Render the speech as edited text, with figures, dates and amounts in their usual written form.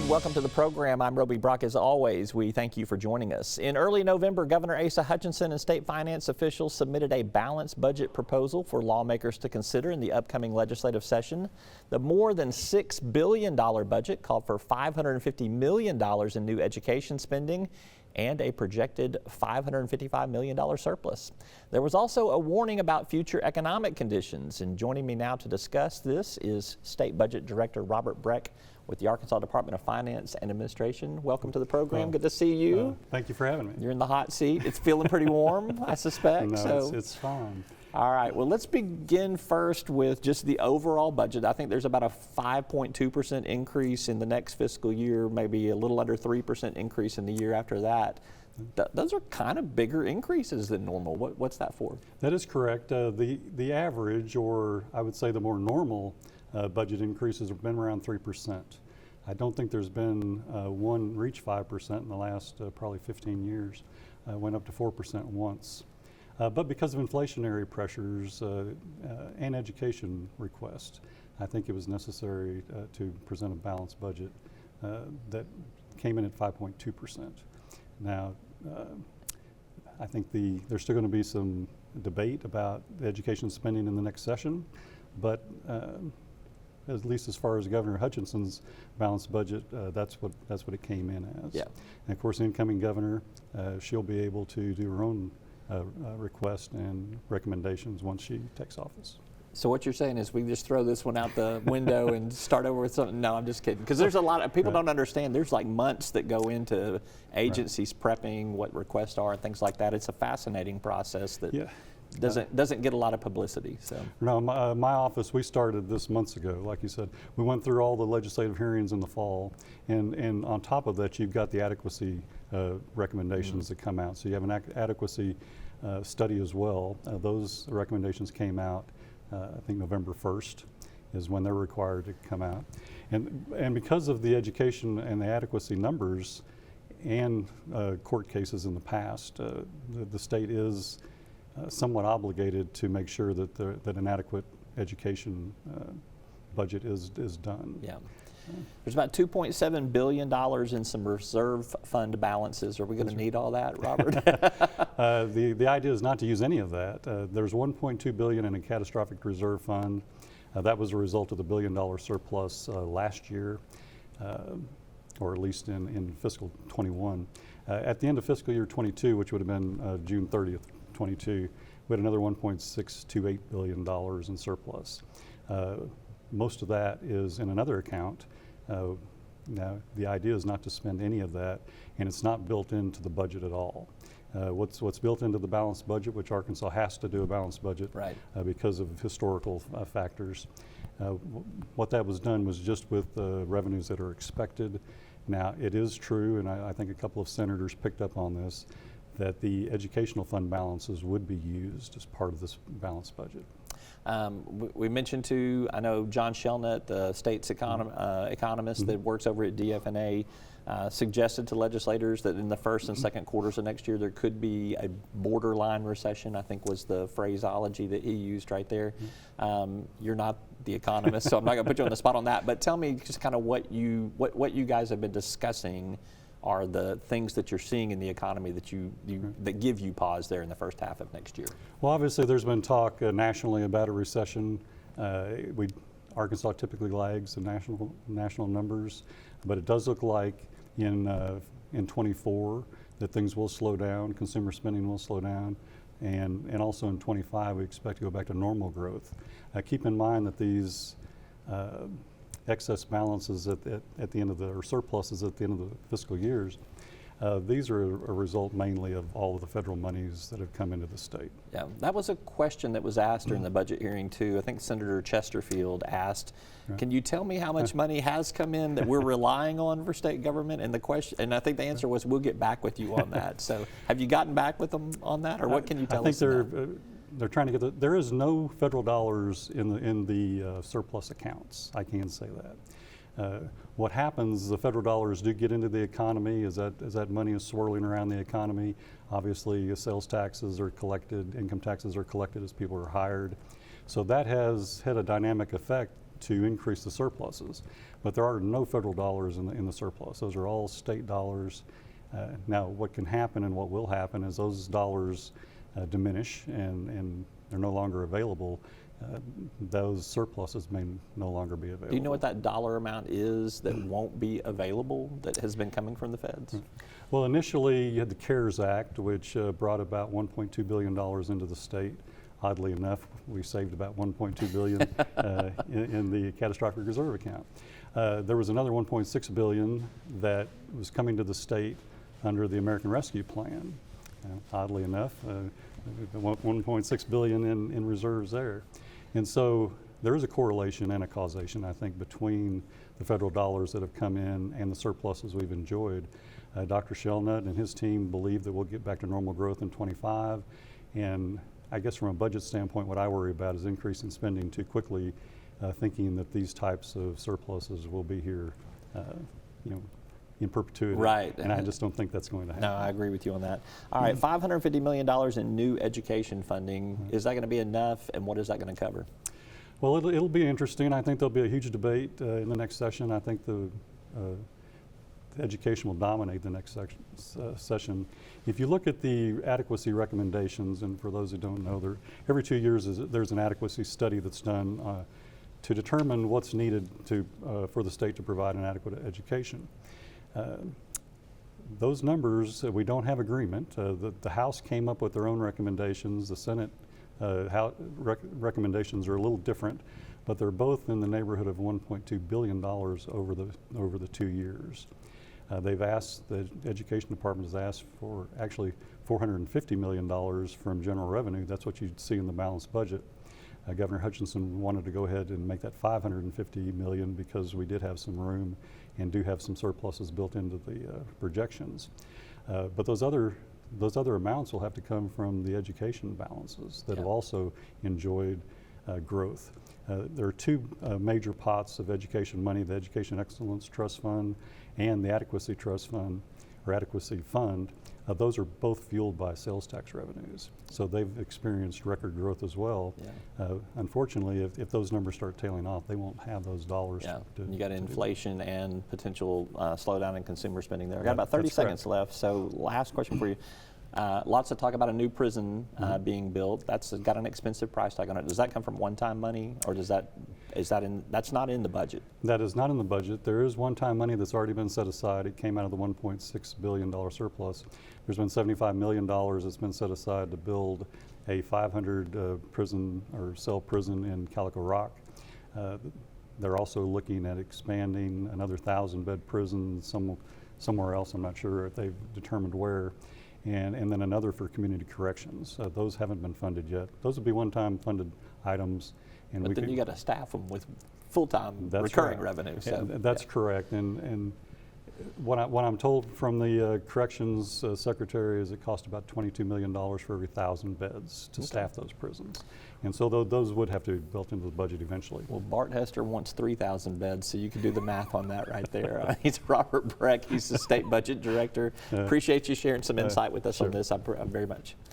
and welcome to the program. I'm Robert Brech. As always, we thank you for joining us. In early November, Governor Asa Hutchinson and state finance officials submitted a balanced budget proposal for lawmakers to consider in the upcoming legislative session. The more than $6 billion budget called for $550 million in new education spending and a projected $555 million surplus. There was also a warning about future economic conditions, and joining me now to discuss this is State Budget Director Robert Brech with the Arkansas Department of Finance and Administration. Welcome to the program. Good to see you. Thank you for having me. You're in the hot seat. It's feeling pretty warm, I suspect. No, it's fine. All right, well, let's begin first with just the overall budget. I think there's about a 5.2% increase in the next fiscal year, maybe a little under 3% increase in the year after that. Those are kind of bigger increases than normal. What's that for? That is correct. The average, or I would say the more normal budget increases have been around 3%. I don't think there's been one reach 5% in the last probably 15 years. Went up to 4% once. But because of inflationary pressures and education requests, I think it was necessary to present a balanced budget that came in at 5.2%. Now, I think there's still going to be some debate about education spending in the next session, but at least as far as Governor Hutchinson's balanced budget, that's what it came in as. Yeah. And of course, the incoming governor, she'll be able to do her own requests and recommendations once she takes office. So what you're saying is we just throw this one out the window and start over with something? No, I'm just kidding. Because there's a lot of people don't understand. There's like months that go into agencies prepping what requests are and things like that. It's a fascinating process that doesn't get a lot of publicity. So no, my office, we started this months ago. Like you said, we went through all the legislative hearings in the fall, and on top of that, you've got the adequacy recommendations that come out. So you have an adequacy study as well. Those recommendations came out. I think November 1st is when they're required to come out. And because of the education and the adequacy numbers and court cases in the past, the state is somewhat obligated to make sure that an adequate education budget is done. Yeah. There's about $2.7 billion in some reserve fund balances. Are we going to need all that, Robert? The idea is not to use any of that. There's $1.2 billion in a catastrophic reserve fund. That was a result of the $1 billion surplus last year, or at least in fiscal 21. At the end of fiscal year 22, which would have been June 30th, 22, we had another $1.628 billion in surplus. Most of that is in another account. Now, the idea is not to spend any of that, and it's not built into the budget at all. What's built into the balanced budget, which Arkansas has to do a balanced budget because of historical factors. What that was done was just with the revenues that are expected. Now, it is true, and I think a couple of senators picked up on this, that the educational fund balances would be used as part of this balanced budget. We mentioned too, I know John Shelnut, the state's economist that works over at DFNA, suggested to legislators that in the first and second quarters of next year there could be a borderline recession, I think was the phraseology that he used right there. You're not the economist, so I'm not going to put you on the spot on that, but tell me just kind of what you guys have been discussing are the things that you're seeing in the economy that that give you pause there in the first half of next year? Well, obviously there's been talk nationally about a recession. Arkansas typically lags the national numbers, but it does look like in 24 that things will slow down, consumer spending will slow down, and also in 25 we expect to go back to normal growth. Keep in mind that these excess balances at the end of or surpluses at the end of the fiscal years, these are a result mainly of all of the federal monies that have come into the state. Yeah, that was a question that was asked during the budget hearing too. I think Senator Chesterfield asked, can you tell me how much money has come in that we're relying on for state government? And the question, and I think the answer was, we'll get back with you on that. So have you gotten back with them on that, or what can you tell us? I think they're trying to get there is no federal dollars in the surplus accounts. I can say that. What happens, the federal dollars do get into the economy as that money is swirling around the economy. Obviously, sales taxes are collected, income taxes are collected as people are hired. So that has had a dynamic effect to increase the surpluses. But there are no federal dollars in the surplus. Those are all state dollars. Now, what can happen and what will happen is those dollars diminish and they're no longer available. Those surpluses may no longer be available. Do you know what that dollar amount is that won't be available that has been coming from the feds? Well, initially you had the CARES Act, which brought about $1.2 billion into the state. Oddly enough, we saved about $1.2 billion in the catastrophic reserve account. There was another $1.6 billion that was coming to the state under the American Rescue Plan. Oddly enough, $1.6 billion in reserves there. And so there is a correlation and a causation, I think, between the federal dollars that have come in and the surpluses we've enjoyed. Dr. Shellnut and his team believe that we'll get back to normal growth in '25. And I guess from a budget standpoint, what I worry about is increasing spending too quickly, thinking that these types of surpluses will be here, in perpetuity. Right. And I just don't think that's going to happen. No, I agree with you on that. All right, $550 million in new education funding. Is that going to be enough, and what is that going to cover? Well, it'll be interesting. I think there'll be a huge debate in the next session. I think the education will dominate the next session. If you look at the adequacy recommendations, and for those who don't know, every 2 years there's an adequacy study that's done to determine what's needed for the state to provide an adequate education. Those numbers, we don't have agreement. The House came up with their own recommendations. The Senate recommendations are a little different, but they're both in the neighborhood of $1.2 billion over the 2 years. They've asked, the Education Department has asked for actually $450 million from general revenue. That's what you'd see in the balanced budget. Governor Hutchinson wanted to go ahead and make that $550 million because we did have some room and do have some surpluses built into the projections. But those other amounts will have to come from the education balances that have also enjoyed growth. There are two major pots of education money, the Education Excellence Trust Fund and the Adequacy Trust Fund, or Adequacy Fund. Those are both fueled by sales tax revenues. So they've experienced record growth as well. Yeah. Unfortunately, if those numbers start tailing off, they won't have those dollars. Yeah. You got inflation and potential slowdown in consumer spending there. I got about 30 seconds left. So last question for you. Lots of talk about a new prison being built. That's got an expensive price tag on it. Does that come from one-time money, or that's not in the budget? That is not in the budget. There is one-time money that's already been set aside. It came out of the $1.6 billion surplus. There's been $75 million that's been set aside to build a 500 prison or cell prison in Calico Rock. They're also looking at expanding another 1,000-bed prison somewhere else. I'm not sure if they've determined where. And then another for community corrections. Those haven't been funded yet. Those would be one-time funded items. And but then you got to staff them with full-time recurring revenue. So, that's correct. And what I'm told from the corrections secretary is it costs about $22 million for every 1,000 beds to staff those prisons. And so those would have to be built into the budget eventually. Well, Bart Hester wants 3,000 beds, so you can do the math on that right there. He's Robert Brech. He's the state budget director. Appreciate you sharing some insight with us on this. I very much.